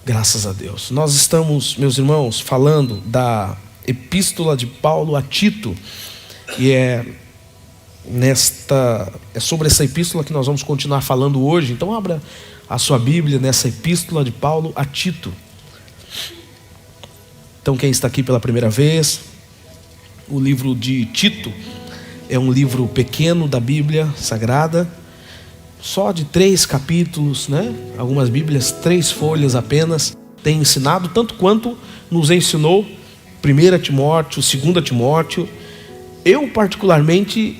Graças a Deus. Nós estamos, meus irmãos, falando da epístola de Paulo a Tito. E é sobre essa epístola que nós vamos continuar falando hoje. Então abra a sua Bíblia nessa epístola de Paulo a Tito. Então quem está aqui pela primeira vez, o livro de Tito é um livro pequeno da Bíblia Sagrada, só de 3 capítulos, né? Algumas Bíblias 3 folhas apenas. Tem ensinado tanto quanto nos ensinou 1 Timóteo, 2 Timóteo. Eu particularmente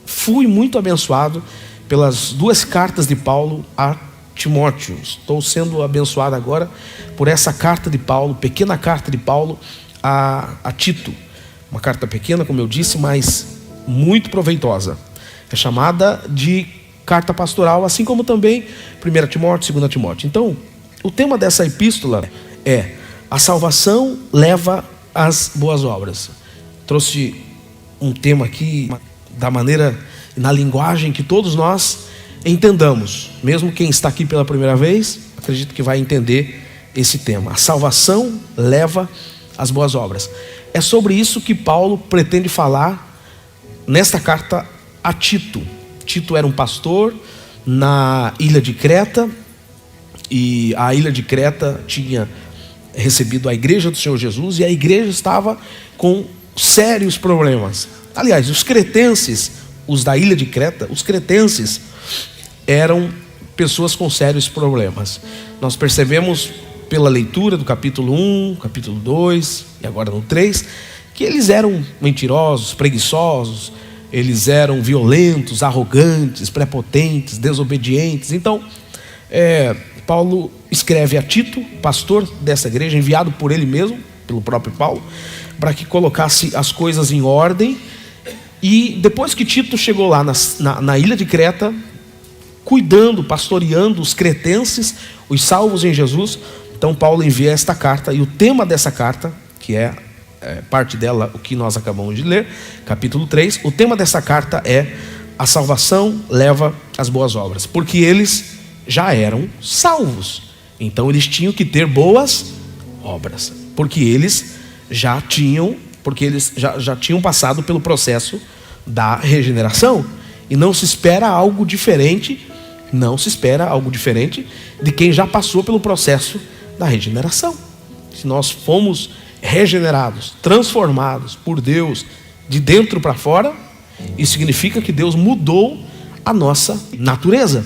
fui muito abençoado pelas 2 cartas de Paulo a Timóteo. Estou sendo abençoado agora por essa carta de Paulo, pequena carta de Paulo a Tito. Uma carta pequena, como eu disse, mas muito proveitosa. É chamada de carta pastoral, assim como também 1 Timóteo, 2 Timóteo. Então, o tema dessa epístola é: a salvação leva às boas obras. Trouxe um tema aqui da maneira, na linguagem que todos nós entendamos. Mesmo quem está aqui pela primeira vez, acredito que vai entender esse tema. A salvação leva às boas obras. É sobre isso que Paulo pretende falar nesta carta a Tito. Tito era um pastor na ilha de Creta, e a ilha de Creta tinha recebido a igreja do Senhor Jesus, e a igreja estava com sérios problemas. Aliás, os cretenses, os da ilha de Creta, os cretenses eram pessoas com sérios problemas. Nós percebemos pela leitura do capítulo 1, capítulo 2 e agora no 3, que eles eram mentirosos, preguiçosos, eles eram violentos, arrogantes, prepotentes, desobedientes. Então, Paulo escreve a Tito, pastor dessa igreja, enviado por ele mesmo, pelo próprio Paulo, para que colocasse as coisas em ordem. E depois que Tito chegou lá na ilha de Creta, cuidando, pastoreando os cretenses, os salvos em Jesus, então Paulo envia esta carta. E o tema dessa carta, que é parte dela o que nós acabamos de ler, capítulo 3, o tema dessa carta é: a salvação leva às boas obras. Porque eles já eram salvos, então eles tinham que ter boas obras, porque eles já tinham passado pelo processo da regeneração. E não se espera algo diferente, de quem já passou pelo processo da regeneração. Se nós fomos regenerados, transformados por Deus de dentro para fora, isso significa que Deus mudou a nossa natureza,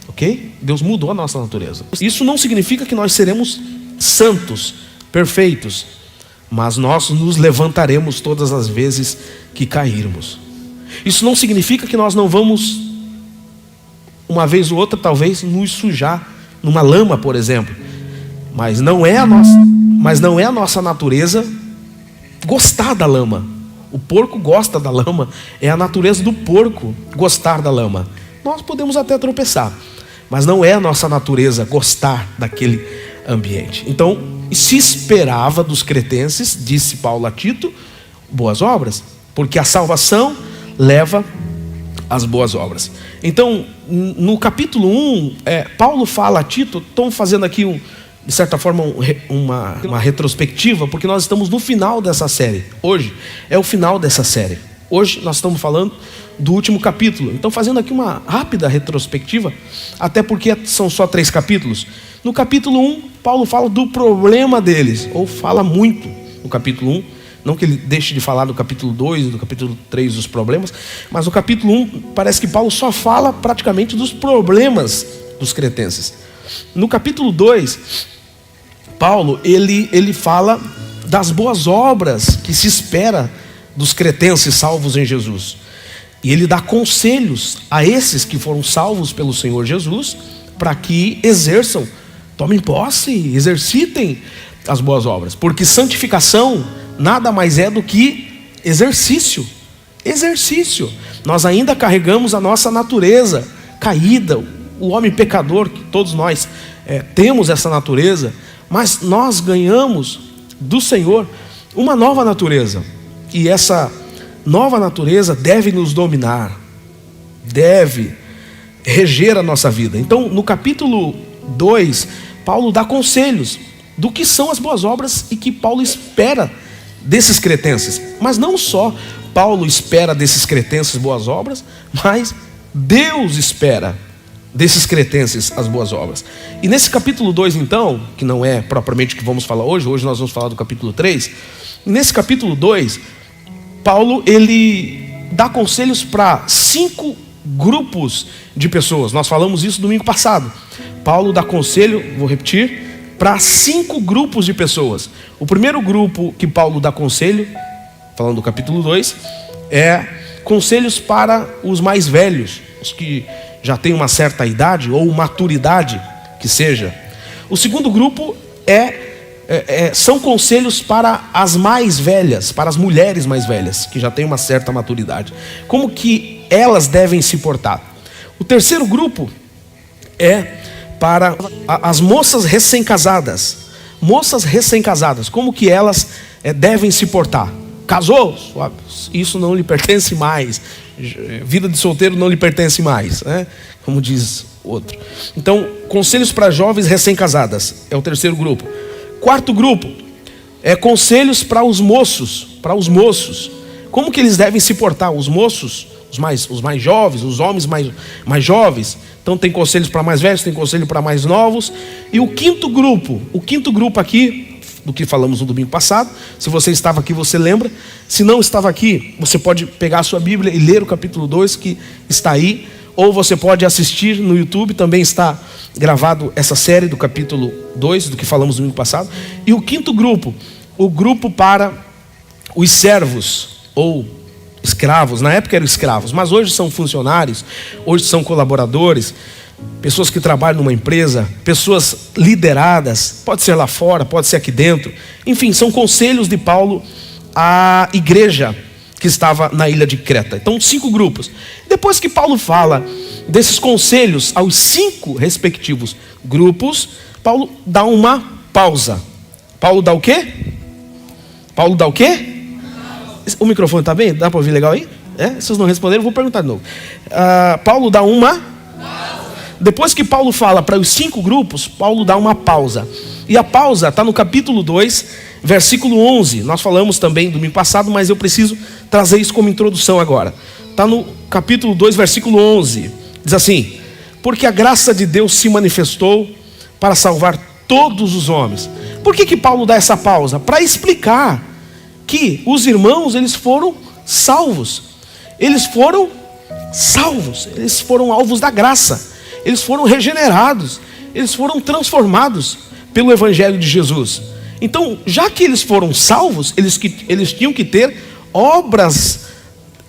ok? Deus mudou a nossa natureza. Isso não significa que nós seremos santos, perfeitos, mas nós nos levantaremos todas as vezes que cairmos. Isso não significa que nós não vamos, uma vez ou outra, talvez nos sujar numa lama, por exemplo. Mas não é a nossa natureza gostar da lama. O porco gosta da lama. É a natureza do porco gostar da lama. Nós podemos até tropeçar, mas não é a nossa natureza gostar daquele ambiente. Então, se esperava dos cretenses, disse Paulo a Tito, boas obras, porque a salvação leva às boas obras. Então, no capítulo 1, Paulo fala a Tito. Estou fazendo aqui de certa forma uma retrospectiva, porque nós estamos no final dessa série. Hoje é o final dessa série. Hoje nós estamos falando do último capítulo. Então, fazendo aqui uma rápida retrospectiva, até porque são só 3 capítulos. No capítulo 1, Paulo fala do problema deles, ou fala muito no capítulo 1. Não que ele deixe de falar do capítulo 2 e do capítulo 3 dos problemas, mas no capítulo 1 parece que Paulo só fala praticamente dos problemas dos cretenses. No capítulo 2, Paulo ele fala das boas obras que se espera dos cretenses salvos em Jesus. E ele dá conselhos a esses que foram salvos pelo Senhor Jesus, para que exerçam, tomem posse, exercitem as boas obras. Porque santificação nada mais é do que exercício. Nós ainda carregamos a nossa natureza caída, o homem pecador, que todos nós temos essa natureza, mas nós ganhamos do Senhor uma nova natureza. E essa nova natureza deve nos dominar, deve reger a nossa vida. Então, no capítulo 2, Paulo dá conselhos do que são as boas obras e que Paulo espera desses cretenses. Mas não só Paulo espera desses cretenses boas obras, mas Deus espera desses cretenses as boas obras. E nesse capítulo 2 então, que não é propriamente o que vamos falar hoje nós vamos falar do capítulo 3. Nesse capítulo 2, Paulo ele dá conselhos para 5 grupos de pessoas. Nós falamos isso domingo passado. Paulo dá conselho, vou repetir, para 5 grupos de pessoas. O primeiro grupo que Paulo dá conselho, falando do capítulo 2, é conselhos para os mais velhos, os que já têm uma certa idade ou maturidade, que seja. O segundo grupo são conselhos para as mais velhas, para as mulheres mais velhas, que já têm uma certa maturidade. Como que elas devem se portar. O terceiro grupo é para as moças recém-casadas. Moças recém-casadas, como que elas devem se portar. Casou? Isso não lhe pertence mais. Vida de solteiro não lhe pertence mais, né? Como diz outro. Então, conselhos para jovens recém-casadas é o terceiro grupo. Quarto grupo é conselhos para os moços. Para os moços, como que eles devem se portar? Os moços, os mais jovens, os homens mais jovens. Então tem conselhos para mais velhos, tem conselho para mais novos. E o quinto grupo aqui, do que falamos no domingo passado. Se você estava aqui, você lembra. Se não estava aqui, você pode pegar a sua Bíblia e ler o capítulo 2, que está aí. Ou você pode assistir no YouTube, também está gravado essa série do capítulo 2, do que falamos no domingo passado. E o quinto grupo, o grupo para os servos, ou escravos. Na época eram escravos, mas hoje são funcionários, hoje são colaboradores, pessoas que trabalham numa empresa, pessoas lideradas, pode ser lá fora, pode ser aqui dentro. Enfim, são conselhos de Paulo à igreja que estava na ilha de Creta. Então 5 grupos. Depois que Paulo fala desses conselhos aos 5 respectivos grupos, Paulo dá uma pausa. Paulo dá o quê? Paulo dá o quê? O microfone está bem? Dá para ouvir legal aí? Se vocês não responderam, eu vou perguntar de novo. Paulo dá uma... Depois que Paulo fala para os 5 grupos, Paulo dá uma pausa. E a pausa está no capítulo 2, versículo 11. Nós falamos também domingo passado, mas eu preciso trazer isso como introdução agora. Está no capítulo 2, versículo 11. Diz assim: porque a graça de Deus se manifestou para salvar todos os homens. Por que Paulo dá essa pausa? Para explicar que os irmãos, eles foram salvos. Eles foram salvos. Eles foram alvos da graça. Eles foram regenerados, eles foram transformados pelo Evangelho de Jesus. Então, já que eles foram salvos, eles tinham que ter obras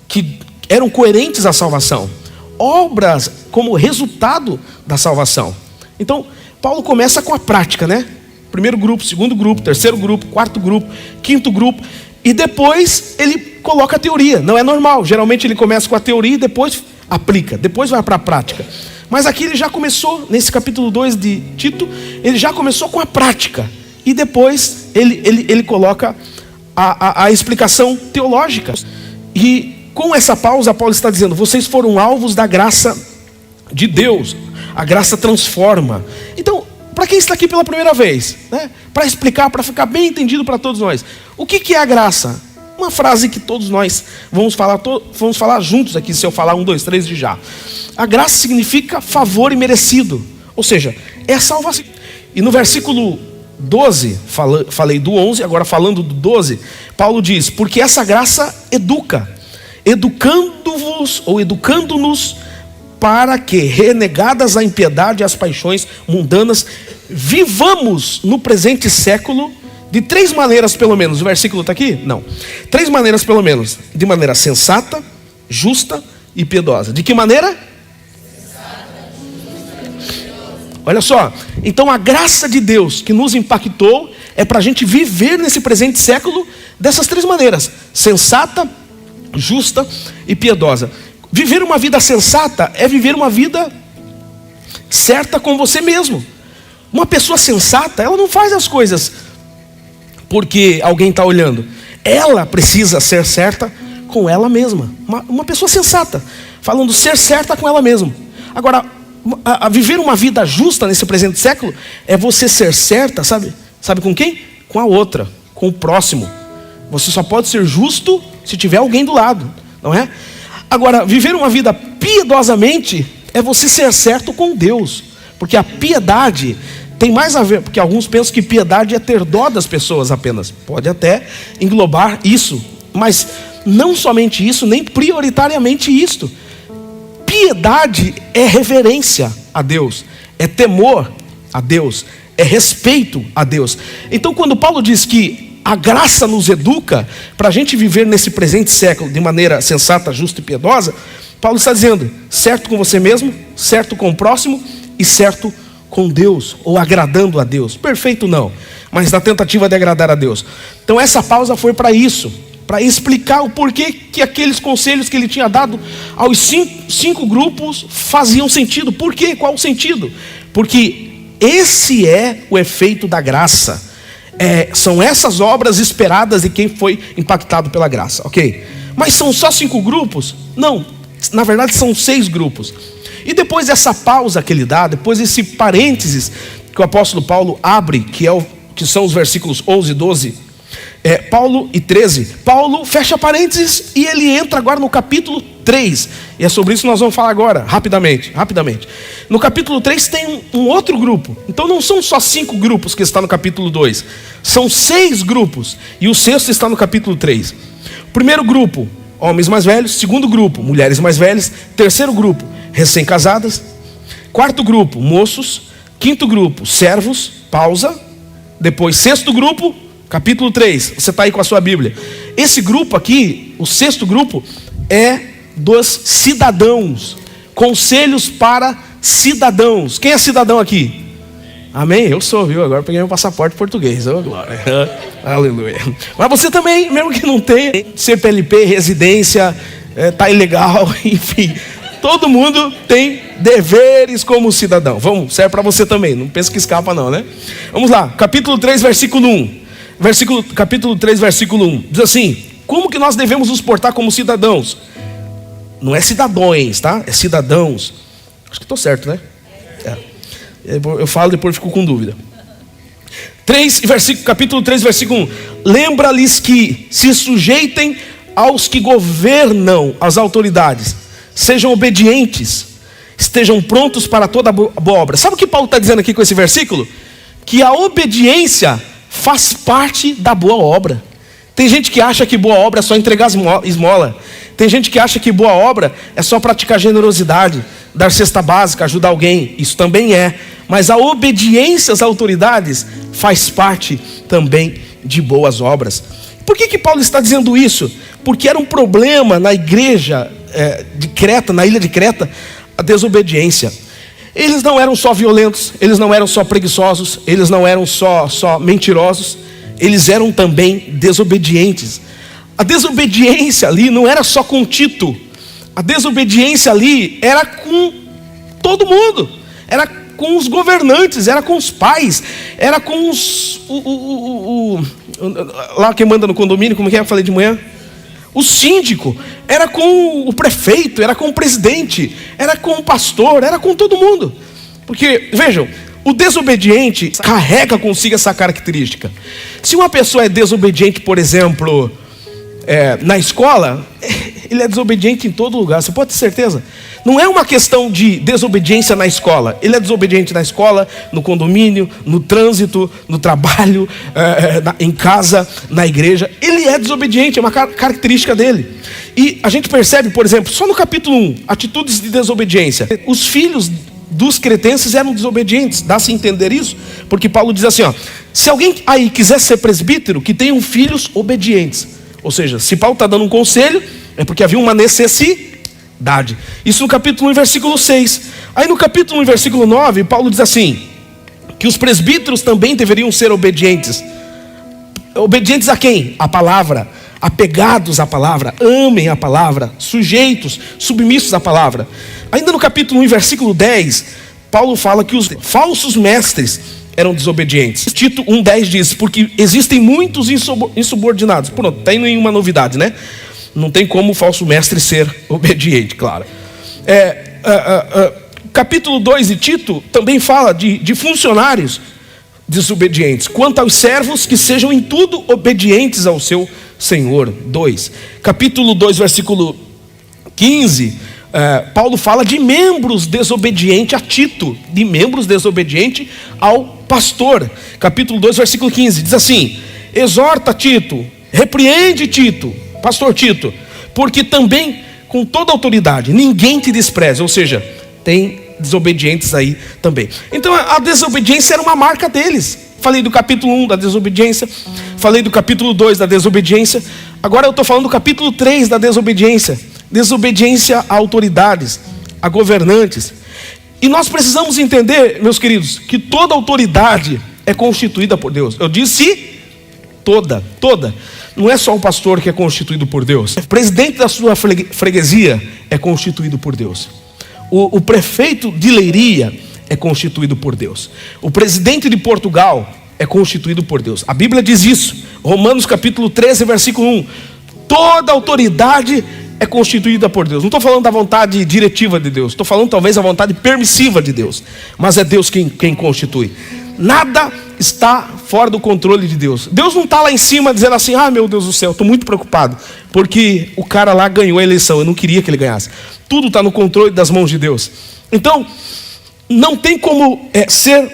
que eram coerentes à salvação. Obras como resultado da salvação. Então, Paulo começa com a prática, né? Primeiro grupo, segundo grupo, terceiro grupo, quarto grupo, quinto grupo. E depois ele coloca a teoria. Não é normal, geralmente ele começa com a teoria e depois aplica, depois vai para a prática. Mas aqui ele já começou, nesse capítulo 2 de Tito, ele já começou com a prática. E depois ele coloca a explicação teológica. E com essa pausa, Paulo está dizendo: vocês foram alvos da graça de Deus. A graça transforma. Então, para quem está aqui pela primeira vez, né? Para explicar, para ficar bem entendido para todos nós, o que é a graça? Uma frase que todos nós vamos falar juntos aqui, se eu falar 1, 2, 3 de já. A graça significa favor imerecido, ou seja, é a salvação. E no versículo 12, falei do 11, agora falando do 12, Paulo diz: porque essa graça educa, educando-vos ou educando-nos para que, renegadas a impiedade e as paixões mundanas, vivamos no presente século de 3 maneiras pelo menos. O versículo está aqui? Não. 3 maneiras pelo menos. De maneira sensata, justa e piedosa. De que maneira? Olha só. Então a graça de Deus que nos impactou é para a gente viver nesse presente século dessas 3 maneiras: sensata, justa e piedosa. Viver uma vida sensata é viver uma vida certa com você mesmo. Uma pessoa sensata, ela não faz as coisas porque alguém está olhando. Ela precisa ser certa com ela mesma. Uma pessoa sensata, falando ser certa com ela mesma. Agora, a viver uma vida justa nesse presente século é você ser certa, sabe com quem? Com a outra, com o próximo. Você só pode ser justo se tiver alguém do lado, não é? Agora, viver uma vida piedosamente é você ser certo com Deus, porque a piedade tem mais a ver, porque alguns pensam que piedade é ter dó das pessoas apenas. Pode até englobar isso, mas não somente isso, nem prioritariamente isto. Piedade é reverência a Deus, é temor a Deus, é respeito a Deus. Então, quando Paulo diz que a graça nos educa para a gente viver nesse presente século de maneira sensata, justa e piedosa, Paulo está dizendo, certo com você mesmo, certo com o próximo e certo com Deus, ou agradando a Deus. Perfeito não, mas na tentativa de agradar a Deus. Então essa pausa foi para isso, para explicar o porquê que aqueles conselhos que ele tinha dado aos cinco grupos faziam sentido. Por quê? Qual o sentido? Porque esse é o efeito da graça. São essas obras esperadas de quem foi impactado pela graça, ok? Mas são só 5 grupos? Não, na verdade são 6 grupos. E depois dessa pausa que ele dá, depois desse parênteses que o apóstolo Paulo abre, que são os versículos 11 e 12, Paulo e 13, Paulo fecha parênteses e ele entra agora no capítulo 3. E é sobre isso que nós vamos falar agora, rapidamente. No capítulo 3 tem um outro grupo. Então não são só 5 grupos que está no capítulo 2. São 6 grupos. E o 6º está no capítulo 3. Primeiro grupo, homens mais velhos. Segundo grupo, mulheres mais velhas. Terceiro grupo, recém-casadas. Quarto grupo, moços. Quinto grupo, servos. Pausa. Depois, 6º grupo, capítulo 3. Você está aí com a sua Bíblia. Esse grupo aqui, o 6º grupo, é dos cidadãos. Conselhos para cidadãos. Quem é cidadão aqui? Amém? Eu sou, viu? Agora eu peguei meu passaporte português. Oh, glória. Aleluia. Mas você também, mesmo que não tenha CPLP, residência, tá ilegal, enfim. Todo mundo tem deveres como cidadão. Vamos, serve para você também. Não pensa que escapa não, né? Vamos lá. Capítulo 3, versículo 1. Capítulo 3, versículo 1. Diz assim: como que nós devemos nos portar como cidadãos? Não é cidadãos, tá? É cidadãos. Acho que estou certo, né? Eu falo, depois fico com dúvida. Capítulo 3, versículo 1. Lembra-lhes que se sujeitem aos que governam as autoridades. Sejam obedientes. Estejam prontos para toda boa obra. Sabe o que Paulo está dizendo aqui com esse versículo? Que a obediência faz parte da boa obra. Tem gente que acha que boa obra é só entregar esmola. Tem gente que acha que boa obra é só praticar generosidade, dar cesta básica, ajudar alguém. Isso também é. Mas a obediência às autoridades faz parte também de boas obras. Por que Paulo está dizendo isso? Porque era um problema na igreja de Creta, na ilha de Creta, a desobediência. Eles não eram só violentos, eles não eram só preguiçosos, eles não eram só mentirosos, eles eram também desobedientes. A desobediência ali não era só com Tito, a desobediência ali era com todo mundo, era com os governantes, era com os pais, era com lá quem manda no condomínio, como que é que eu falei de manhã? O síndico, era com o prefeito, era com o presidente, era com o pastor, era com todo mundo. Porque, vejam, o desobediente carrega consigo essa característica. Se uma pessoa é desobediente, por exemplo, na escola, ele é desobediente em todo lugar, você pode ter certeza. Não é uma questão de desobediência na escola. Ele é desobediente na escola, no condomínio, no trânsito, no trabalho, em casa, na igreja. Ele é desobediente, é uma característica dele. E a gente percebe, por exemplo, só no capítulo 1, atitudes de desobediência. Os filhos dos cretenses eram desobedientes, dá-se a entender isso? Porque Paulo diz assim, se alguém aí quiser ser presbítero, que tenham filhos obedientes. Ou seja, se Paulo está dando um conselho, é porque havia uma necessidade. Isso no capítulo 1, versículo 6. Aí no capítulo 1, versículo 9, Paulo diz assim, que os presbíteros também deveriam ser obedientes. Obedientes a quem? A palavra. Apegados à palavra, amem a palavra, sujeitos, submissos à palavra. Ainda no capítulo 1, versículo 10, Paulo fala que os falsos mestres eram desobedientes. Tito 1,10 diz, porque existem muitos insubordinados. Pronto, tem nenhuma novidade, né? Não tem como o falso mestre ser obediente, claro. capítulo 2 de Tito também fala de funcionários desobedientes. Quanto aos servos, que sejam em tudo obedientes ao seu Senhor. 2. Capítulo 2, versículo 15, Paulo fala de membros desobedientes a Tito, de membros desobedientes ao pastor. Capítulo 2, versículo 15, diz assim: exorta Tito, repreende Tito, pastor Tito, porque também com toda autoridade, ninguém te despreza. Ou seja, tem desobedientes aí também. Então a desobediência era uma marca deles. Falei do capítulo 1 da desobediência, falei do capítulo 2 da desobediência, agora eu estou falando do capítulo 3 da desobediência. Desobediência a autoridades, a governantes. E nós precisamos entender, meus queridos, que toda autoridade é constituída por Deus. Eu disse toda. Não é só o pastor que é constituído por Deus. O presidente da sua freguesia é constituído por Deus. O prefeito de Leiria é constituído por Deus. O presidente de Portugal é constituído por Deus. A Bíblia diz isso. Romanos capítulo 13, versículo 1. Toda autoridade é constituída por Deus. Não estou falando da vontade diretiva de Deus. Estou falando talvez da vontade permissiva de Deus. Mas é Deus quem constitui. Nada está fora do controle de Deus. Deus não está lá em cima dizendo assim: ah, meu Deus do céu, estou muito preocupado porque o cara lá ganhou a eleição, eu não queria que ele ganhasse. Tudo está no controle das mãos de Deus. Então não tem como ser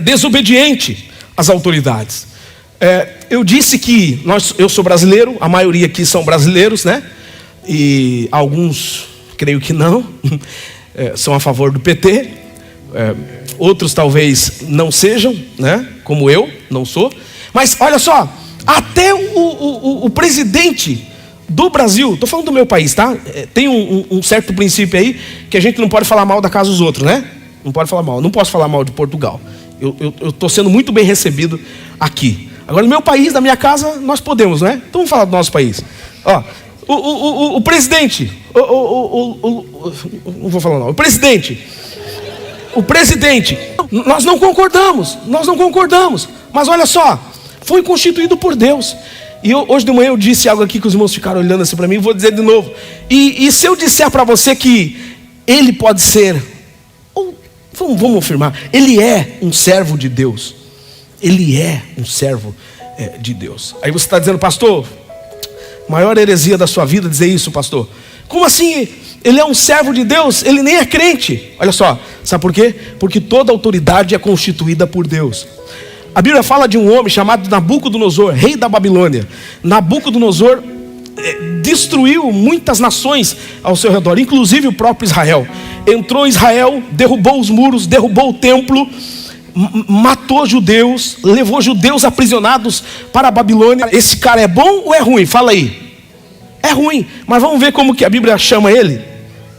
desobediente às autoridades. Eu disse que eu sou brasileiro, a maioria aqui são brasileiros, né? E alguns, creio que não, são a favor do PT. Outros talvez não sejam, né? Como eu, não sou. Mas olha só, até o presidente do Brasil, estou falando do meu país, tá? Tem um certo princípio aí, que a gente não pode falar mal da casa dos outros, né? Não pode falar mal, não posso falar mal de Portugal. Eu estou sendo muito bem recebido aqui. Agora no meu país, na minha casa, nós podemos, né? Então vamos falar do nosso país. Ó, o presidente, não vou falar não, o presidente, nós não concordamos, mas olha só, foi constituído por Deus. E hoje de manhã eu disse algo aqui que os irmãos ficaram olhando assim para mim, vou dizer de novo. E se eu disser para você que ele pode ser, ou vamos afirmar, ele é um servo de Deus. Ele é um servo de Deus. Aí você está dizendo: pastor, maior heresia da sua vida dizer isso, pastor. Como assim? Ele é um servo de Deus, ele nem é crente. Olha só, sabe por quê? Porque toda autoridade é constituída por Deus. A Bíblia fala de um homem chamado Nabucodonosor, rei da Babilônia. Nabucodonosor destruiu muitas nações ao seu redor, inclusive o próprio Israel. Entrou em Israel, derrubou os muros, derrubou o templo, matou judeus, levou judeus aprisionados para a Babilônia. Esse cara é bom ou é ruim? Fala aí. É ruim, mas vamos ver como que a Bíblia chama ele.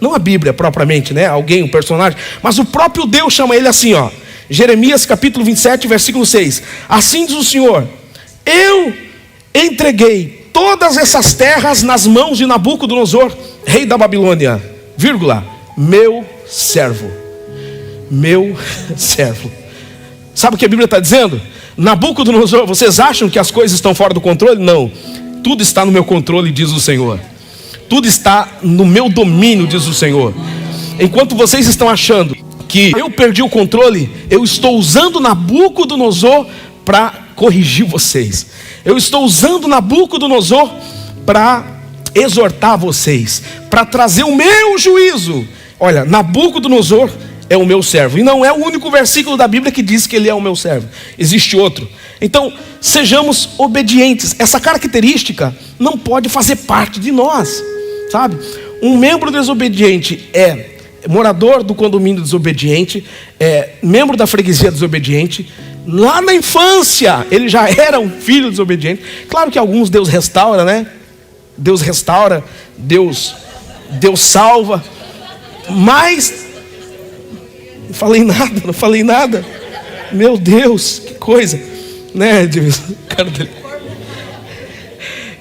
Não a Bíblia propriamente, né? Alguém, um personagem, mas o próprio Deus chama ele assim, ó. Jeremias capítulo 27, versículo 6. Assim diz o Senhor: eu entreguei todas essas terras nas mãos de Nabucodonosor, rei da Babilônia, vírgula, meu servo. Meu servo. Sabe o que a Bíblia está dizendo? Nabucodonosor, vocês acham que as coisas estão fora do controle? Não. Tudo está no meu controle, diz o Senhor. Tudo está no meu domínio, diz o Senhor. Enquanto vocês estão achando que eu perdi o controle, eu estou usando Nabucodonosor para corrigir vocês. Eu estou usando Nabucodonosor para exortar vocês, para trazer o meu juízo. Olha, Nabucodonosor é o meu servo. E não é o único versículo da Bíblia que diz que ele é o meu servo. Existe outro. Então, sejamos obedientes. Essa característica não pode fazer parte de nós, sabe? Um membro desobediente é morador do condomínio desobediente, é membro da freguesia desobediente. Lá na infância, ele já era um filho desobediente. Claro que alguns Deus restaura, né? Deus restaura, Deus salva. Mas não falei nada. Meu Deus, que coisa, né, cara dele.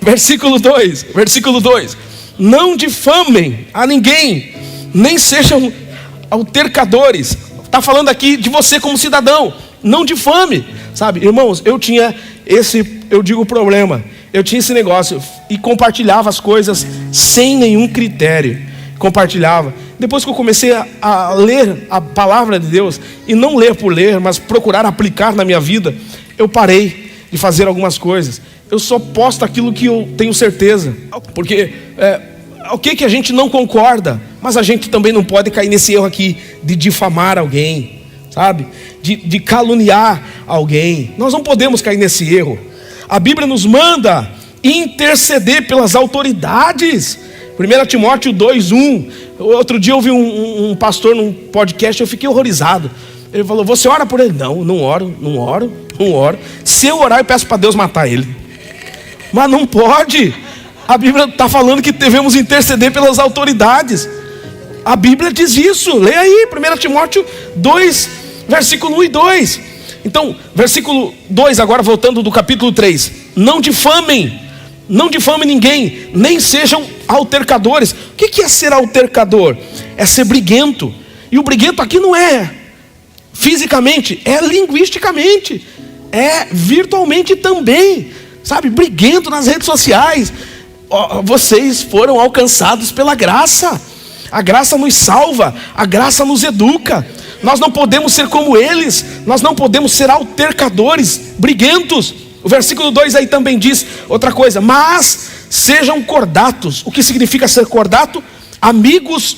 Versículo 2. Não difamem a ninguém, nem sejam altercadores. Está falando aqui de você como cidadão. Não difame, sabe? Irmãos, eu tinha problema. Eu tinha esse negócio e compartilhava as coisas sem nenhum critério. Compartilhava. depois que eu comecei a ler a palavra de Deus, e não ler por ler, mas procurar aplicar na minha vida, eu parei de fazer algumas coisas. Eu só posto aquilo que eu tenho certeza, porque ok que a gente não concorda, mas a gente também não pode cair nesse erro aqui de difamar alguém, sabe? De caluniar alguém. Nós não podemos cair nesse erro. A Bíblia nos manda interceder pelas autoridades. 1 Timóteo 2:1. Outro dia eu ouvi um pastor num podcast, eu fiquei horrorizado. Ele falou: você ora por ele? Não oro. Se eu orar, eu peço para Deus matar ele. Mas não pode. A Bíblia está falando que devemos interceder pelas autoridades. A Bíblia diz isso. Leia aí, 1 Timóteo 2, versículo 1 e 2. Então, versículo 2, agora voltando do capítulo 3. Não difamem ninguém, nem sejam altercadores. O que é ser altercador? É ser briguento. E o briguento aqui não é fisicamente, é linguisticamente, é virtualmente também, sabe? Briguento nas redes sociais. Vocês foram alcançados pela graça. A graça nos salva, a graça nos educa. Nós não podemos ser como eles, nós não podemos ser altercadores, briguentos. O versículo 2 aí também diz outra coisa: mas sejam cordatos. O que significa ser cordato? Amigos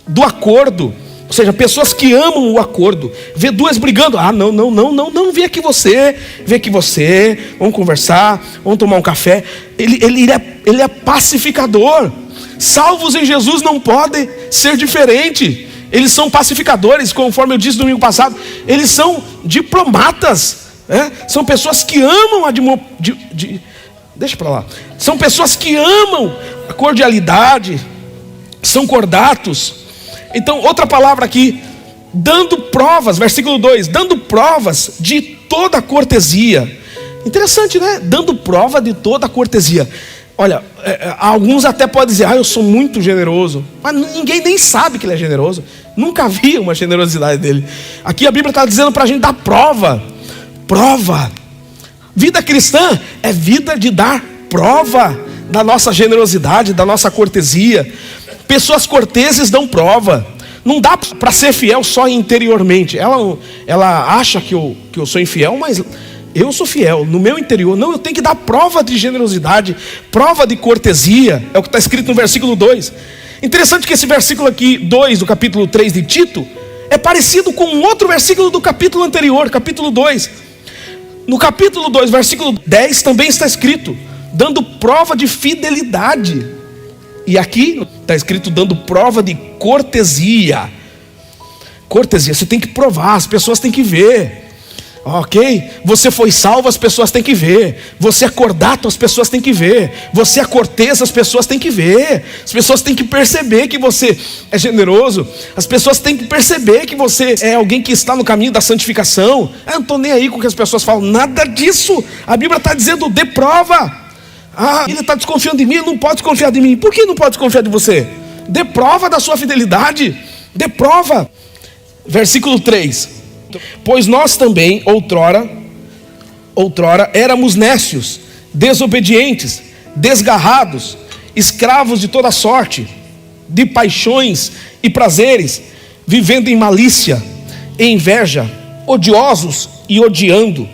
do acordo. Ou seja, pessoas que amam o acordo. Vê duas brigando: não, vem aqui você, vamos conversar, vamos tomar um café. Ele é pacificador. Salvos em Jesus não podem ser diferente. Eles são pacificadores, conforme eu disse no domingo passado. Eles são diplomatas, né? São pessoas que amam deixa para lá. São pessoas que amam a cordialidade. São cordatos. Então, outra palavra aqui: dando provas, versículo 2, dando provas de toda cortesia. Interessante, né? Dando prova de toda cortesia. Olha, alguns até podem dizer: eu sou muito generoso. Mas ninguém nem sabe que ele é generoso. Nunca vi uma generosidade dele. Aqui a Bíblia está dizendo para a gente dar prova. Vida cristã é vida de dar prova da nossa generosidade, da nossa cortesia. Pessoas corteses dão prova. Não dá para ser fiel só interiormente. Ela acha que eu sou infiel, mas eu sou fiel no meu interior. Não, eu tenho que dar prova de generosidade, prova de cortesia. É o que está escrito no versículo 2. Interessante que esse versículo aqui, 2 do capítulo 3 de Tito, é parecido com um outro versículo do capítulo anterior, capítulo 2. No capítulo 2, versículo 10, também está escrito: dando prova de fidelidade. E aqui está escrito: dando prova de cortesia. Cortesia, você tem que provar, as pessoas têm que ver. Ok? Você foi salvo, as pessoas têm que ver. Você é cordato, as pessoas têm que ver. Você é cortês, as pessoas têm que ver. As pessoas têm que perceber que você é generoso. As pessoas têm que perceber que você é alguém que está no caminho da santificação. Eu não estou nem aí com o que as pessoas falam. Nada disso. A Bíblia está dizendo: dê prova. Ele está desconfiando de mim, não pode desconfiar de mim. Por que não pode desconfiar de você? Dê prova da sua fidelidade. Dê prova. Versículo 3: pois nós também outrora éramos nécios, desobedientes, desgarrados, escravos de toda sorte, de paixões e prazeres, vivendo em malícia, em inveja, odiosos e odiando.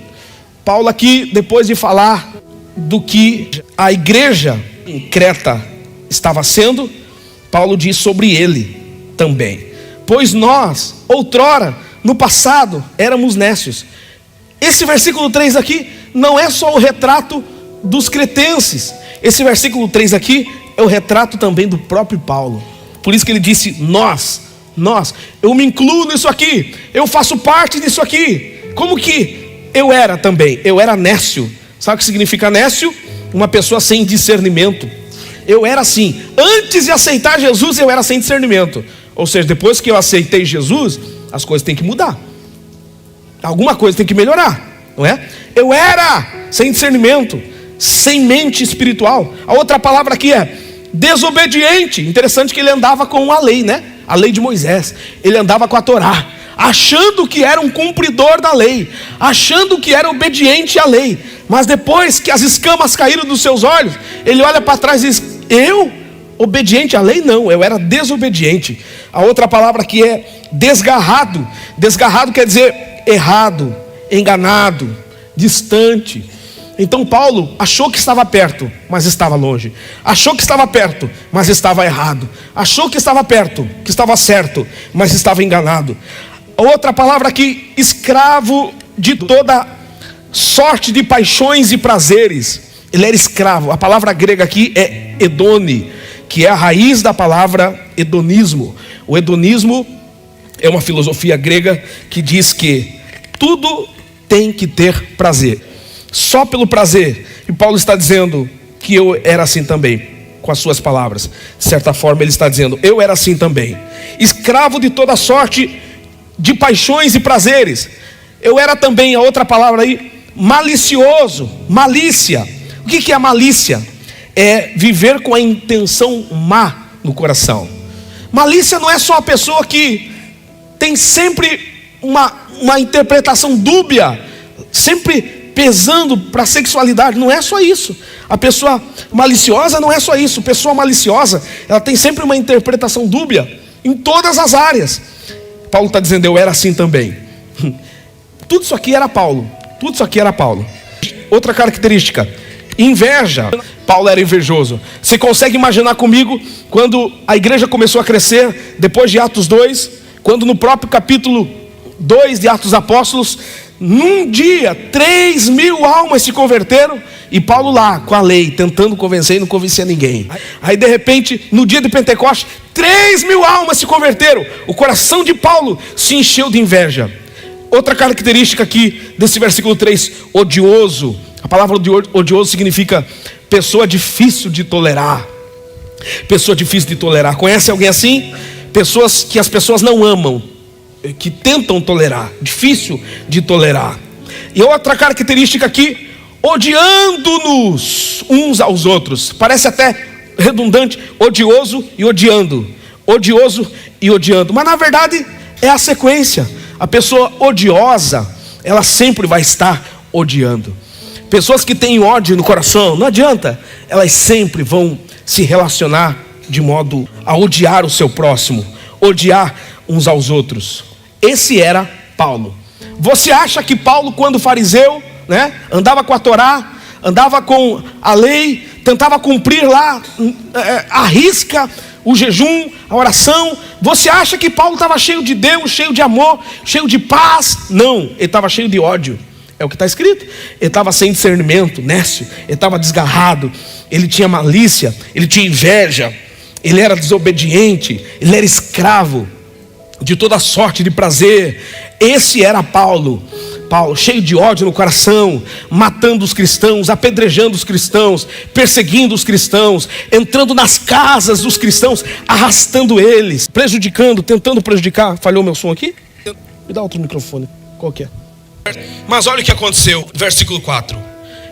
Paulo aqui, depois de falar do que a igreja em Creta estava sendo, Paulo diz sobre ele também: pois nós outrora, no passado, éramos nécios. Esse versículo 3 aqui não é só o retrato dos cretenses. Esse versículo 3 aqui é o retrato também do próprio Paulo. Por isso que ele disse: nós, eu me incluo nisso aqui, eu faço parte disso aqui. Como que eu era também? Eu era nécio. Sabe o que significa nécio? Uma pessoa sem discernimento. Eu era assim. Antes de aceitar Jesus, eu era sem discernimento. Ou seja, depois que eu aceitei Jesus, as coisas têm que mudar. Alguma coisa tem que melhorar, não é? Eu era sem discernimento, sem mente espiritual. A outra palavra aqui é desobediente. Interessante que ele andava com a lei, né? A lei de Moisés. Ele andava com a Torá, achando que era um cumpridor da lei, achando que era obediente à lei. Mas depois que as escamas caíram dos seus olhos, ele olha para trás e diz: eu obediente à lei, não, eu era desobediente. A outra palavra aqui é desgarrado. Desgarrado quer dizer errado, enganado, distante. Então Paulo achou que estava perto, mas estava longe. Achou que estava perto, mas estava errado. Achou que estava perto, que estava certo, mas estava enganado. A outra palavra aqui, escravo de toda sorte de paixões e prazeres. Ele era escravo. A palavra grega aqui é hedone, que é a raiz da palavra hedonismo. O hedonismo é uma filosofia grega que diz que tudo tem que ter prazer, só pelo prazer. E Paulo está dizendo que eu era assim também, com as suas palavras. De certa forma ele está dizendo, eu era assim também, escravo de toda sorte de paixões e prazeres. Eu era também, a outra palavra aí, malicioso, malícia. O que é a malícia? É viver com a intenção má no coração. Malícia não é só a pessoa que tem sempre uma interpretação dúbia, sempre pesando para a sexualidade. Não é só isso. A pessoa maliciosa não é só isso. A pessoa maliciosa, ela tem sempre uma interpretação dúbia em todas as áreas. Paulo está dizendo, eu era assim também. Tudo isso aqui era Paulo. Tudo isso aqui era Paulo. Outra característica, inveja. Paulo era invejoso. Você consegue imaginar comigo quando a igreja começou a crescer, depois de Atos 2, quando no próprio capítulo 2 de Atos dos Apóstolos, num dia 3.000 almas se converteram, e Paulo lá com a lei tentando convencer e não convencia ninguém. Aí de repente no dia de Pentecostes 3.000 almas se converteram. O coração de Paulo se encheu de inveja. Outra característica aqui desse versículo 3, odioso. A palavra odioso significa pessoa difícil de tolerar. Pessoa difícil de tolerar. Conhece alguém assim? Pessoas que as pessoas não amam, que tentam tolerar, difícil de tolerar. E outra característica aqui, odiando-nos uns aos outros. Parece até redundante, odioso e odiando. Odioso e odiando. Mas na verdade é a sequência. A pessoa odiosa, ela sempre vai estar odiando. Pessoas que têm ódio no coração, não adianta, elas sempre vão se relacionar de modo a odiar o seu próximo, odiar uns aos outros. Esse era Paulo. Você acha que Paulo, quando fariseu, andava com a Torá, andava com a lei, tentava cumprir lá à risca o jejum, a oração, você acha que Paulo estava cheio de Deus, cheio de amor, cheio de paz? Não, ele estava cheio de ódio. É o que está escrito. Ele estava sem discernimento, nécio, ele estava desgarrado, ele tinha malícia, ele tinha inveja, ele era desobediente, ele era escravo de toda sorte de prazer. Esse era Paulo. Paulo, cheio de ódio no coração, matando os cristãos, apedrejando os cristãos, perseguindo os cristãos, entrando nas casas dos cristãos, arrastando eles, prejudicando, tentando prejudicar. Falhou meu som aqui? Me dá outro microfone, qual que é? Mas olha o que aconteceu, versículo 4.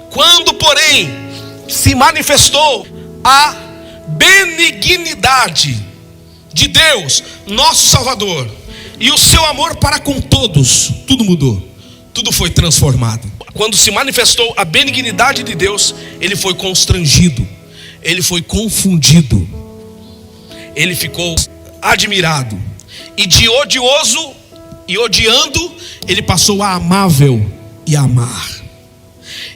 Quando, porém, se manifestou a benignidade de Deus, nosso Salvador, e o seu amor para com todos, tudo mudou. Tudo foi transformado. Quando se manifestou a benignidade de Deus, ele foi constrangido, ele foi confundido, ele ficou admirado, e de odioso e odiando, ele passou a amável e a amar.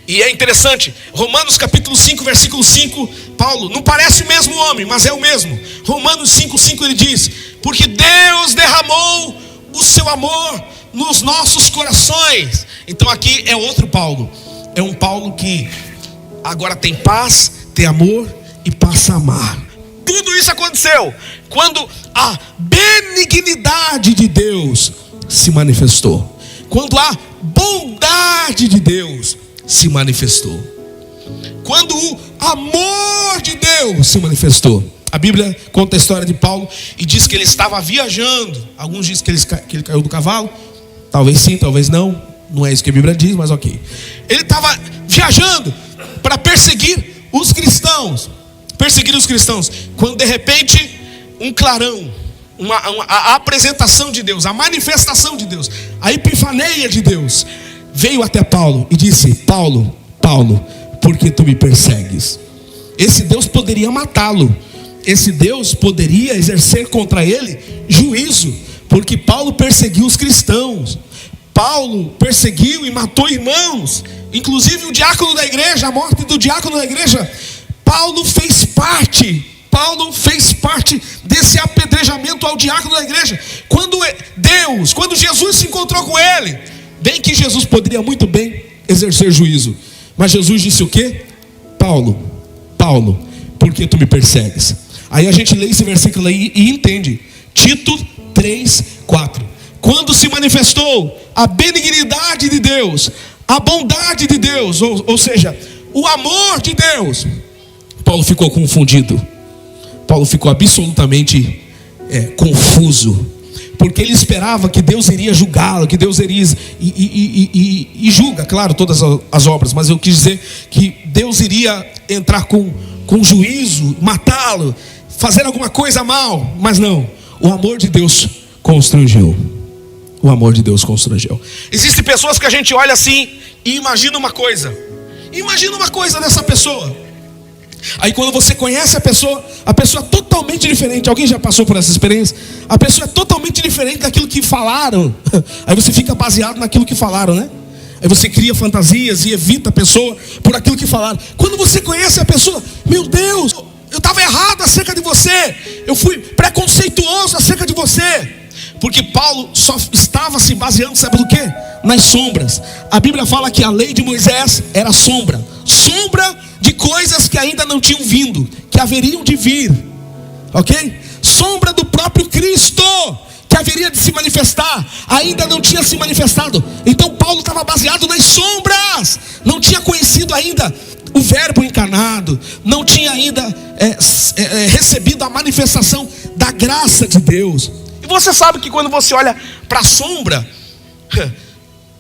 E é interessante, Romanos capítulo 5, versículo 5, Paulo, não parece o mesmo homem, mas é o mesmo. Romanos 5:5 ele diz, porque Deus derramou o seu amor nos nossos corações. Então aqui é outro Paulo. É um Paulo que agora tem paz, tem amor e passa a amar. Tudo isso aconteceu quando a benignidade de Deus se manifestou, quando a bondade de Deus se manifestou, quando o amor de Deus se manifestou. A Bíblia conta a história de Paulo e diz que ele estava viajando. Alguns dizem que ele caiu do cavalo. Talvez sim, talvez não. Não é isso que a Bíblia diz, mas ok. Ele estava viajando para perseguir os cristãos. Perseguir os cristãos. Quando de repente um clarão, a apresentação de Deus, a manifestação de Deus, a epifaneia de Deus veio até Paulo e disse: Paulo, Paulo, por que tu me persegues? Esse Deus poderia matá-lo, esse Deus poderia exercer contra ele juízo, porque Paulo perseguiu os cristãos. Paulo perseguiu e matou irmãos, inclusive o diácono da igreja. A morte do diácono da igreja, Paulo fez parte desse apedrejamento ao diácono da igreja. Quando Jesus se encontrou com ele, bem que Jesus poderia muito bem exercer juízo, mas Jesus disse o quê? Paulo, por que tu me persegues? Aí a gente lê esse versículo aí e entende. Tito 3:4. Quando se manifestou a benignidade de Deus, a bondade de Deus, ou seja, o amor de Deus, Paulo ficou confundido. Paulo ficou absolutamente confuso, porque ele esperava que Deus iria julgá-lo, que Deus iria e julga, claro, todas as obras, mas eu quis dizer que Deus iria entrar com juízo, matá-lo, fazer alguma coisa mal. Mas não, o amor de Deus constrangeu. O amor de Deus constrangeu. Existem pessoas que a gente olha assim e imagina uma coisa dessa pessoa. Aí quando você conhece a pessoa é totalmente diferente. Alguém já passou por essa experiência? A pessoa é totalmente diferente daquilo que falaram. Aí você fica baseado naquilo que falaram, né? Aí você cria fantasias e evita a pessoa por aquilo que falaram. Quando você conhece a pessoa, meu Deus, eu estava errado acerca de você, eu fui preconceituoso acerca de você. Porque Paulo só estava se baseando, sabe do quê? Nas sombras. A Bíblia fala que a lei de Moisés era sombra de coisas que ainda não tinham vindo, que haveriam de vir, ok? Sombra do próprio Cristo, que haveria de se manifestar, ainda não tinha se manifestado. Então Paulo estava baseado nas sombras, não tinha conhecido ainda o verbo encarnado, não tinha ainda recebido a manifestação da graça de Deus. E você sabe que quando você olha para a sombra,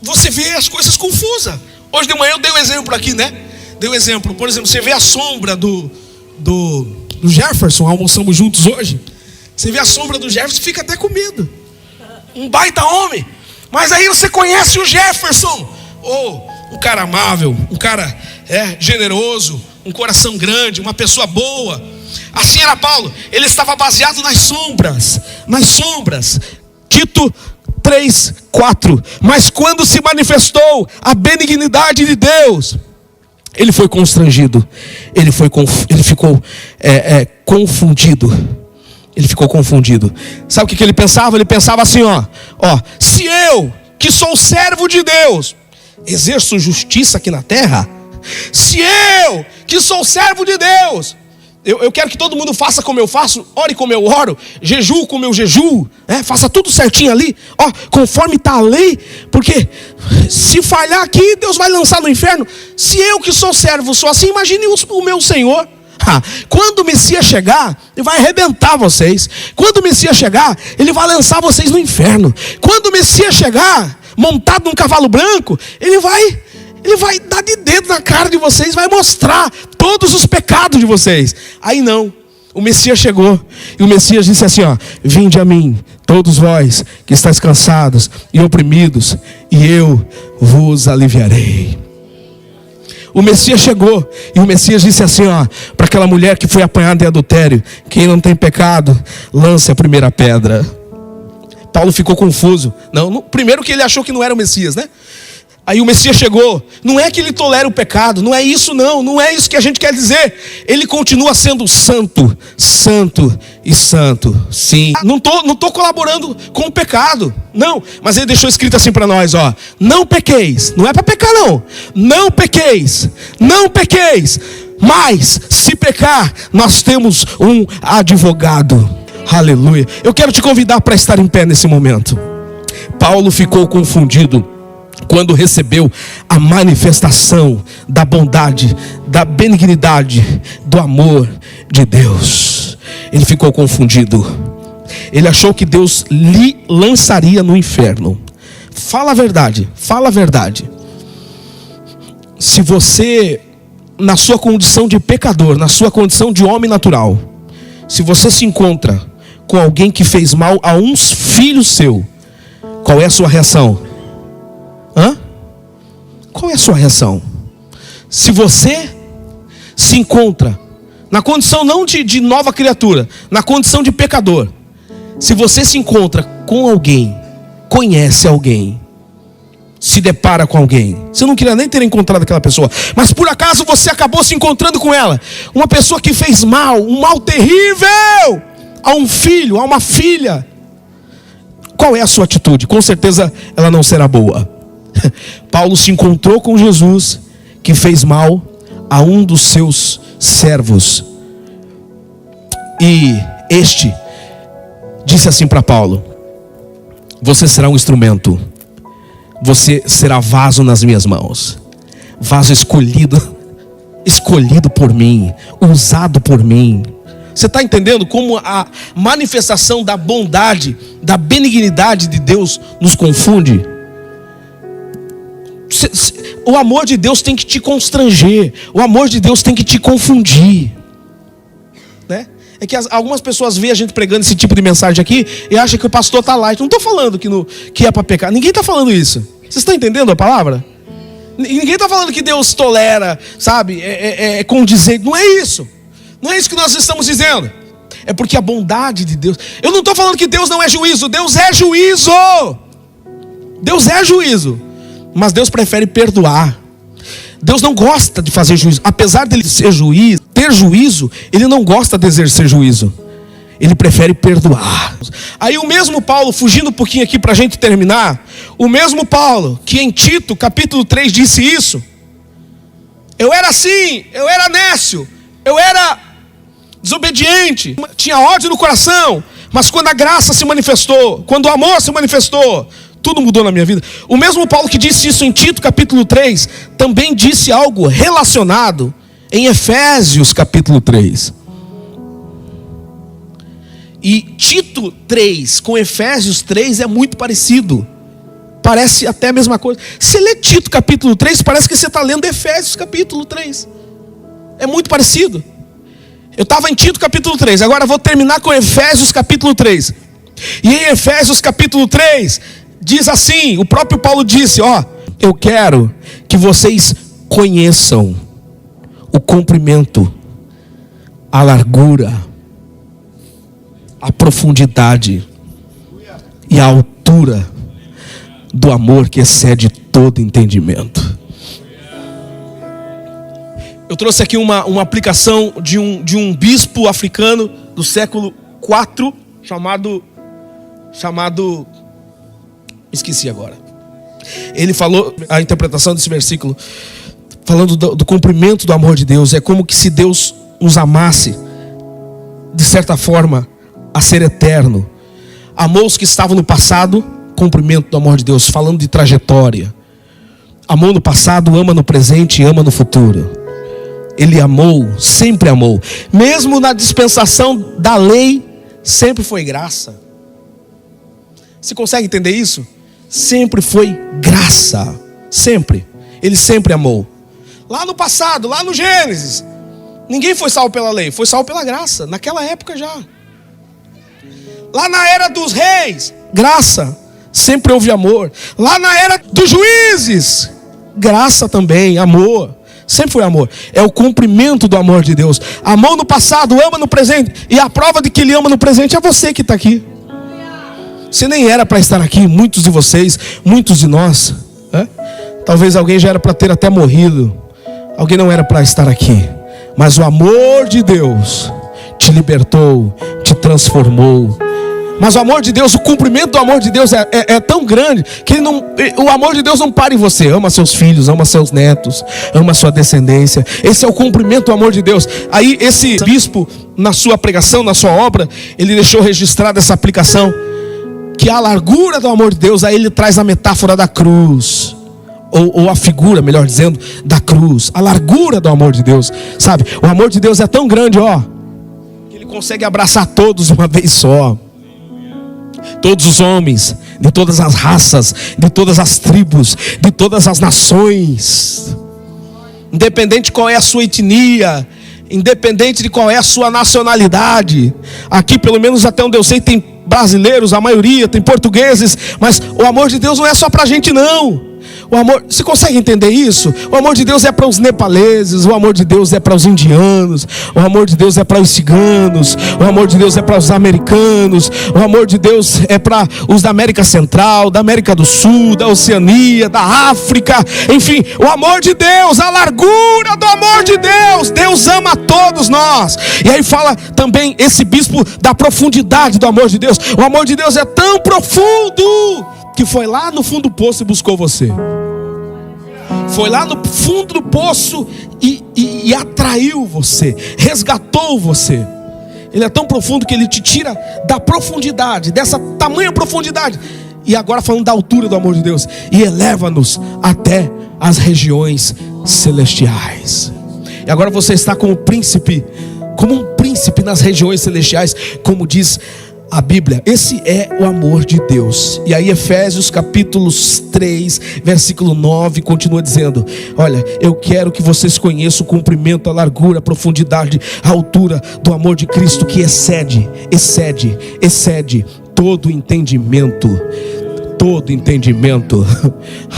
você vê as coisas confusas. Hoje de manhã eu dei um exemplo aqui, né? Dei um exemplo, por exemplo, você vê a sombra do Jefferson, almoçamos juntos hoje. Você vê a sombra do Jefferson, fica até com medo. Um baita homem. Mas aí você conhece o Jefferson, um cara amável, um cara generoso, um coração grande, uma pessoa boa. Assim era Paulo, ele estava baseado nas sombras. Tito 3:4. Mas quando se manifestou a benignidade de Deus, ele foi constrangido, ele ficou confundido. Ele ficou confundido. Sabe o que ele pensava? Ele pensava assim, se eu, que sou servo de Deus, exerço justiça aqui na terra, se eu, que sou servo de Deus, eu quero que todo mundo faça como eu faço, ore como eu oro, jejuo como eu jejuo, faça tudo certinho ali, conforme está a lei, porque se falhar aqui, Deus vai lançar no inferno. Se eu que sou servo sou assim, imagine o meu Senhor. Quando o Messias chegar, ele vai arrebentar vocês. Quando o Messias chegar, ele vai lançar vocês no inferno. Quando o Messias chegar, montado num cavalo branco, ele vai dar de dedo na cara de vocês, vai mostrar todos os pecados de vocês. Aí não, o Messias chegou, e o Messias disse assim, vinde a mim, todos vós que estáis cansados e oprimidos, e eu vos aliviarei. O Messias chegou, e o Messias disse assim, para aquela mulher que foi apanhada em adultério: quem não tem pecado, lance a primeira pedra. Paulo ficou confuso. Primeiro que ele achou que não era o Messias, né? Aí o Messias chegou. Não é que ele tolera o pecado, não é isso não é isso que a gente quer dizer. Ele continua sendo santo e santo, sim. Não tô colaborando com o pecado, não. Mas ele deixou escrito assim para nós, não pequeis. Não é para pecar não pequeis, mas se pecar, nós temos um advogado. Aleluia. Eu quero te convidar para estar em pé nesse momento. Paulo ficou confundido quando recebeu a manifestação da bondade, da benignidade, do amor de Deus. Ele ficou confundido. Ele achou que Deus lhe lançaria no inferno. Fala a verdade. Se você, na sua condição de pecador, na sua condição de homem natural, se você se encontra com alguém que fez mal a um filho seu, qual é a sua reação? Qual é a sua reação? Se você se encontra na condição não de nova criatura, na condição de pecador. Se você se encontra com alguém, conhece alguém, se depara com alguém, você não queria nem ter encontrado aquela pessoa, mas por acaso você acabou se encontrando com ela, uma pessoa que fez mal, um mal terrível a um filho, a uma filha, qual é a sua atitude? Com certeza ela não será boa. Paulo se encontrou com Jesus, que fez mal a um dos seus servos, e este disse assim para Paulo: você será um instrumento, você será vaso nas minhas mãos, vaso escolhido por mim, usado por mim. Você está entendendo como a manifestação da bondade, da benignidade de Deus nos confunde? O amor de Deus tem que te constranger, o amor de Deus tem que te confundir, né? É que algumas pessoas veem a gente pregando esse tipo de mensagem aqui e acham que o pastor está light. Não estou falando que é para pecar, ninguém está falando isso. Vocês estão entendendo a palavra? Ninguém está falando que Deus tolera, sabe, é condizente. Não é isso. Não é isso que nós estamos dizendo. É porque a bondade de Deus. Eu não estou falando que Deus não é juízo. Deus é juízo. Deus é juízo. Mas Deus prefere perdoar. Deus não gosta de fazer juízo. Apesar dele ser juiz, ter juízo, ele não gosta de exercer juízo. Ele prefere perdoar. Aí o mesmo Paulo, fugindo um pouquinho aqui para a gente terminar, o mesmo Paulo que em Tito capítulo 3 disse isso: eu era assim, eu era nécio, eu era desobediente, tinha ódio no coração, mas quando a graça se manifestou, quando o amor se manifestou, tudo mudou na minha vida. O mesmo Paulo que disse isso em Tito capítulo 3, também disse algo relacionado em Efésios capítulo 3. E Tito 3 com Efésios 3 é muito parecido. Parece até a mesma coisa. Se lê Tito capítulo 3, parece que você está lendo Efésios capítulo 3. É muito parecido. Eu estava em Tito capítulo 3, agora vou terminar com Efésios capítulo 3. E em Efésios capítulo 3, diz assim, o próprio Paulo disse: ó, eu quero que vocês conheçam o comprimento, a largura, a profundidade e a altura do amor que excede todo entendimento. Eu trouxe aqui uma aplicação de um bispo africano do século IV, chamado esqueci agora. Ele falou a interpretação desse versículo, falando do comprimento do amor de Deus. É como que se Deus nos amasse, de certa forma, a ser eterno. Amou os que estavam no passado, comprimento do amor de Deus, falando de trajetória. Amou no passado, ama no presente e ama no futuro. Ele amou, sempre amou. Mesmo na dispensação da lei, sempre foi graça. Você consegue entender isso? Sempre foi graça. Sempre. Ele sempre amou. Lá no passado, lá no Gênesis, ninguém foi salvo pela lei, foi salvo pela graça. Naquela época já. Lá na era dos reis, graça. Sempre houve amor. Lá na era dos juízes, graça também, amor. Sempre foi amor. É o cumprimento do amor de Deus. Amou no passado, ama no presente. E a prova de que Ele ama no presente é você que está aqui. Você nem era para estar aqui. Muitos de vocês, muitos de nós, talvez alguém já era para ter até morrido. Alguém não era para estar aqui. Mas o amor de Deus te libertou, te transformou. Mas o amor de Deus, o cumprimento do amor de Deus é tão grande que o amor de Deus não para em você. Ama seus filhos, ama seus netos, ama sua descendência. Esse é o cumprimento do amor de Deus. Aí esse bispo, na sua pregação, na sua obra, ele deixou registrada essa aplicação, que a largura do amor de Deus, aí ele traz a metáfora da cruz, ou a figura, melhor dizendo, da cruz. A largura do amor de Deus, sabe? O amor de Deus é tão grande, que ele consegue abraçar todos de uma vez só. Todos os homens, de todas as raças, de todas as tribos, de todas as nações, independente de qual é a sua etnia, independente de qual é a sua nacionalidade. Aqui, pelo menos até onde eu sei, tem brasileiros, a maioria, tem portugueses. Mas o amor de Deus não é só pra gente, não. O amor, você consegue entender isso? O amor de Deus é para os nepaleses, o amor de Deus é para os indianos, o amor de Deus é para os ciganos, o amor de Deus é para os americanos, o amor de Deus é para os da América Central, da América do Sul, da Oceania, da África, enfim, o amor de Deus, a largura do amor de Deus. Deus ama a todos nós. E aí fala também esse bispo da profundidade do amor de Deus. O amor de Deus é tão profundo que foi lá no fundo do poço e buscou você. Foi lá no fundo do poço e atraiu você, resgatou você. Ele é tão profundo que ele te tira da profundidade, dessa tamanha profundidade. E agora falando da altura do amor de Deus, e eleva-nos até as regiões celestiais. E agora você está como príncipe, como um príncipe nas regiões celestiais, como diz a Bíblia. Esse é o amor de Deus. E aí Efésios capítulo 3 versículo 9 continua dizendo: olha, eu quero que vocês conheçam o comprimento, a largura, a profundidade, a altura do amor de Cristo, que excede todo entendimento. Todo entendimento.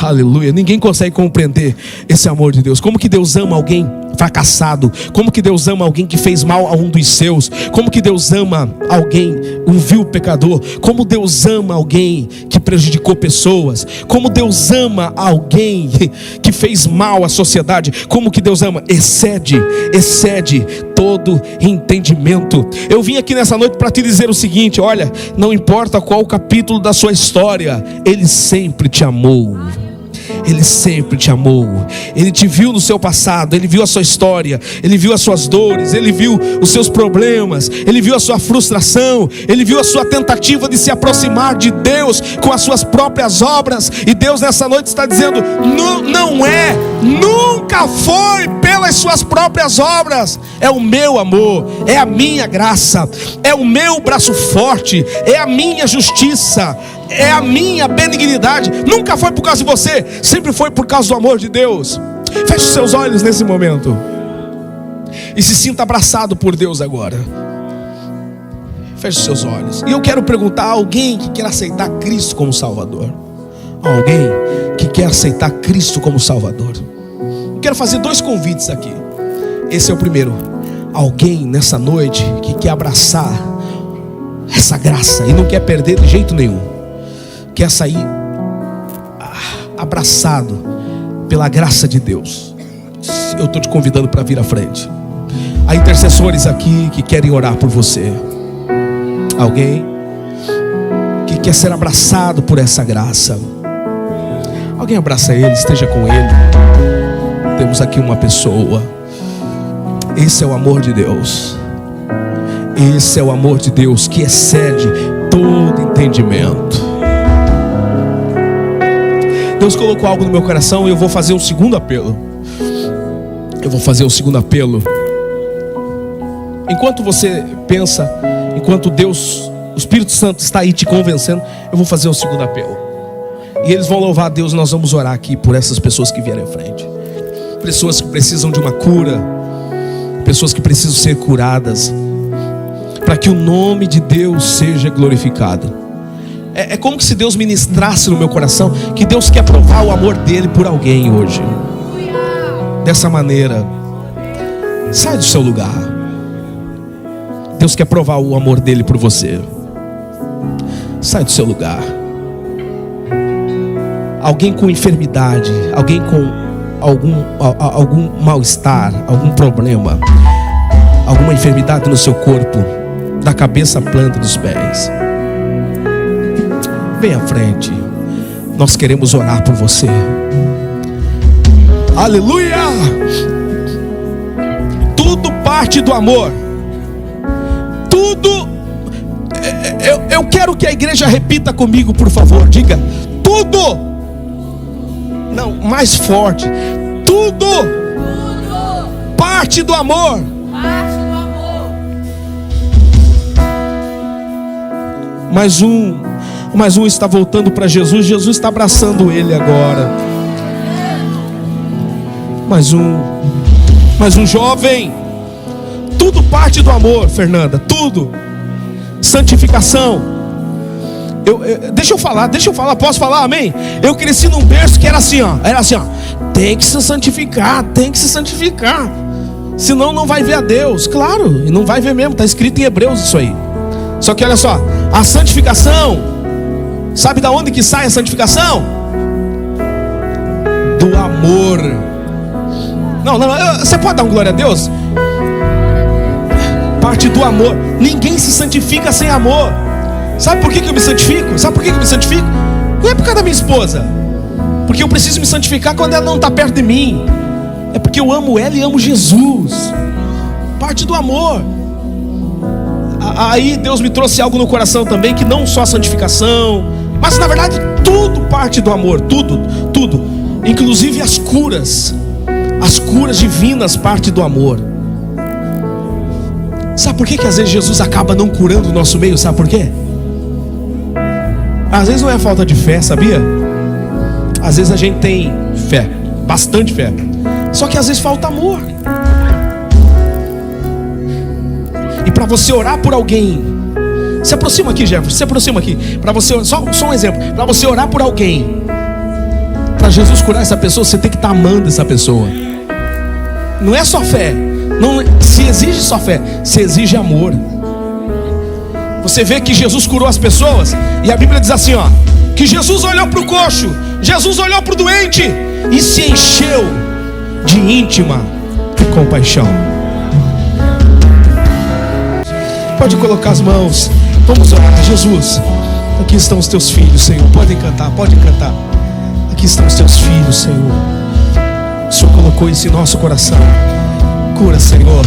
Aleluia. Ninguém consegue compreender esse amor de Deus. Como que Deus ama alguém fracassado? Como que Deus ama alguém que fez mal a um dos seus? Como que Deus ama alguém, um vil pecador? Como Deus ama alguém que prejudicou pessoas? Como Deus ama alguém que fez mal à sociedade? Como que Deus ama? Excede todo entendimento. Eu vim aqui nessa noite para te dizer o seguinte: olha, não importa qual o capítulo da sua história, Ele sempre te amou. Ele sempre te amou. Ele te viu no seu passado, Ele viu a sua história, Ele viu as suas dores, Ele viu os seus problemas, Ele viu a sua frustração, Ele viu a sua tentativa de se aproximar de Deus com as suas próprias obras. E Deus nessa noite está dizendo: nunca foi pelas suas próprias obras. É o meu amor, é a minha graça, é o meu braço forte, é a minha justiça, é a minha benignidade. Nunca foi por causa de você, sempre foi por causa do amor de Deus. Feche os seus olhos nesse momento e se sinta abraçado por Deus agora. Feche os seus olhos. E eu quero perguntar a alguém que quer aceitar Cristo como Salvador. Alguém que quer aceitar Cristo como Salvador. Eu quero fazer 2 convites aqui. Esse é o primeiro. Alguém nessa noite que quer abraçar essa graça e não quer perder de jeito nenhum. Quer sair abraçado pela graça de Deus. Eu estou te convidando para vir à frente. Há intercessores aqui que querem orar por você. Alguém que quer ser abraçado por essa graça. Alguém abraça ele, esteja com ele. Temos aqui uma pessoa. Esse é o amor de Deus. Esse é o amor de Deus que excede todo entendimento. Deus colocou algo no meu coração e eu vou fazer um segundo apelo. Enquanto você pensa, enquanto Deus, o Espírito Santo está aí te convencendo, eu vou fazer um segundo apelo. E eles vão louvar a Deus. Nós vamos orar aqui por essas pessoas que vierem à frente. Pessoas que precisam de uma cura, pessoas que precisam ser curadas, para que o nome de Deus seja glorificado. É como se Deus ministrasse no meu coração que Deus quer provar o amor dele por alguém hoje. Dessa maneira, sai do seu lugar. Deus quer provar o amor dele por você. Sai do seu lugar. Alguém com enfermidade, alguém com algum mal-estar, algum problema, alguma enfermidade no seu corpo, da cabeça à planta dos pés, vem à frente. Nós queremos orar por você. Aleluia! Tudo parte do amor. Tudo. Eu quero que a igreja repita comigo, por favor. Diga: tudo. Não, mais forte. Tudo parte do amor. Mais um está voltando para Jesus. Jesus está abraçando ele agora. Mais um jovem. Tudo parte do amor, Fernanda. Tudo. Santificação. Deixa eu falar, posso falar, amém? Eu cresci num berço que era assim, ó. Tem que se santificar, senão não vai ver a Deus. Claro, e não vai ver mesmo, está escrito em Hebreus isso aí. Só que olha só, a santificação, sabe da onde que sai a santificação? Do amor. Não, você pode dar um glória a Deus? Parte do amor. Ninguém se santifica sem amor. Sabe por que eu me santifico? Não é por causa da minha esposa, porque eu preciso me santificar quando ela não está perto de mim. É porque eu amo ela e amo Jesus. Parte do amor. Aí Deus me trouxe algo no coração também, que não só a santificação, mas na verdade tudo parte do amor. Tudo. Inclusive as curas divinas parte do amor. Sabe por que às vezes Jesus acaba não curando o nosso meio? Sabe por quê? Às vezes não é falta de fé, sabia? Às vezes a gente tem fé, bastante fé, só que às vezes falta amor. E para você orar por alguém, se aproxima aqui, Jefferson, se aproxima aqui. Para você, só um exemplo, para você orar por alguém, para Jesus curar essa pessoa, você tem que estar amando essa pessoa. Não é só fé, não se exige só fé, se exige amor. Você vê que Jesus curou as pessoas, e a Bíblia diz assim, ó, que Jesus olhou para o coxo, Jesus olhou para o doente e se encheu de íntima compaixão. Pode colocar as mãos, vamos orar. Jesus, aqui estão os teus filhos, Senhor. Podem cantar. Aqui estão os teus filhos, Senhor. O Senhor colocou isso em nosso coração. Cura, Senhor.